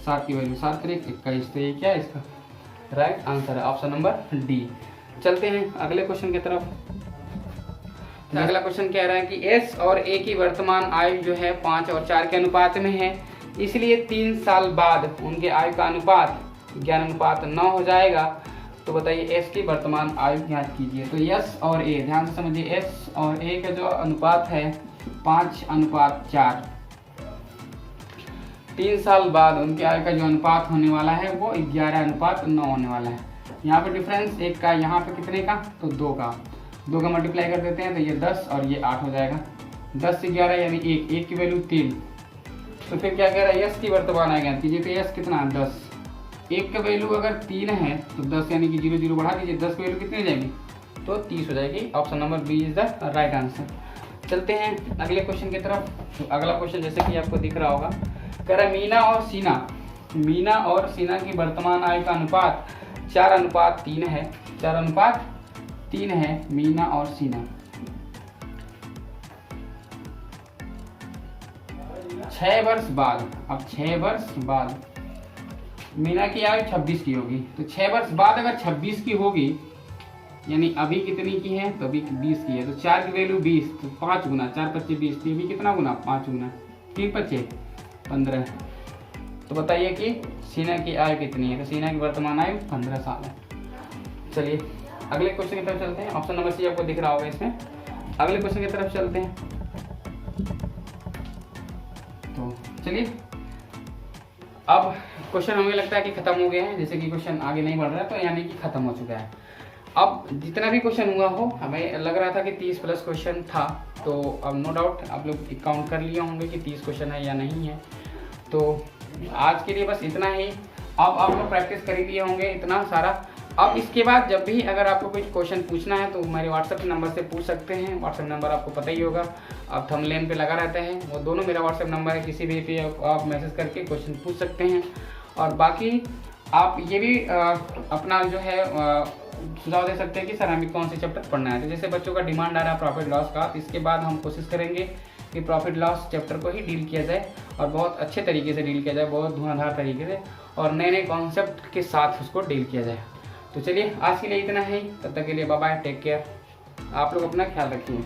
7 की वैल्यू 7 3 21, तो ये क्या है इसका राइट आंसर है, ऑप्शन नंबर डी। चलते हैं अगले क्वेश्चन की तरफ। तो अगला क्वेश्चन कह रहा है कि S और A की वर्तमान आयु जो है 5 और 4 के अनुपात में है, इसलिए 3 साल बाद उनके आयु का अनुपात 11:9 हो जाएगा। तो बताइए S की वर्तमान आयु ज्ञात कीजिए। तो S और A, ध्यान से समझिए, S और A का जो अनुपात है 5:4। 3 साल बाद उनके आयु का जो अनुपात होने वाला है वो 11:9 होने वाला है। यहाँ पे डिफरेंस 1 का, यहाँ पे कितने का, तो 2 का। 2 का मल्टीप्लाई कर देते हैं तो ये 10 और ये 8 हो जाएगा। 10 से 11 यानी 1, 1 की वैल्यू 3। तो फिर क्या कह रहा है, S की वर्तमान आयु ज्ञात कीजिए। तो S कितना, 10। 1 का वैल्यू अगर 3 है तो 10 यानी कि 0 0 बढ़ा दीजिए, 10 की वैल्यू कितनी हो जाएगी, तो 30 हो जाएगी। Option number B is the right answer. चलते हैं अगले क्वेश्चन की तरफ। तो अगला क्वेश्चन जैसे कि आपको दिख रहा होगा, कह रहा है मीना और सीना की वर्तमान आयु का अनुपात 4:3 है। 4:3 है मीना और सीना। 6 वर्ष बाद, अब 6 वर्ष बाद मीना की आयु 26 की होगी। तो 6 वर्ष बाद अगर 26 की होगी, यानी अभी कितनी की है, तो अभी 20 की है। तो 4 की वैल्यू 20, तो 5 गुना, 4 25 20, तो अभी कितना गुना, 5 गुना, 3 25 15। तो बताइए कि सीना की आयु कितनी है। तो सीना की वर्तमान आयु 15 साल है। चलिए अगले क्वेश्चन की तरफ चलते हैं। ऑप्शन नंबर सी आपको दिख रहा होगा इसमें। अगले क्वेश्चन की तरफ चलते हैं। तो चलिए, अब क्वेश्चन हमें लगता है कि खत्म हो गया है, जैसे कि क्वेश्चन आगे नहीं बढ़ रहा है, तो यानी कि खत्म हो चुका है। अब जितना भी क्वेश्चन हुआ हो, हमें लग रहा था कि 30 प्लस क्वेश्चन था, तो अब नो डाउट आप लोग काउंट कर लिए होंगे कि 30 क्वेश्चन है या नहीं है। तो आज के लिए बस इतना ही। अब आप लोग प्रैक्टिस कर ही लिए होंगे इतना सारा। अब इसके बाद जब भी अगर आपको कुछ क्वेश्चन पूछना है तो मेरे व्हाट्सएप नंबर से पूछ सकते हैं। व्हाट्सएप नंबर आपको पता ही होगा, आप थंबनेल पे लगा रहता है, वो दोनों मेरा व्हाट्सएप नंबर है। किसी भी पे आप मैसेज करके क्वेश्चन पूछ सकते हैं। और बाकी आप ये भी अपना जो है सुझाव दे सकते हैं कि सर हमें कौन से चैप्टर पढ़ना है। तो जैसे बच्चों का डिमांड आ रहा है प्रॉफिट लॉस का, इसके बाद हम कोशिश करेंगे कि प्रॉफिट लॉस चैप्टर को ही डील किया जाए और बहुत अच्छे तरीके से डील किया जाए, बहुत धुआंधार तरीके से, और नए नए कॉन्सेप्ट के साथ उसको डील किया जाए। तो चलिए आज के लिए इतना ही, तब तक के लिए बाय बाय, टेक केयर, आप लोग अपना ख्याल रखिए।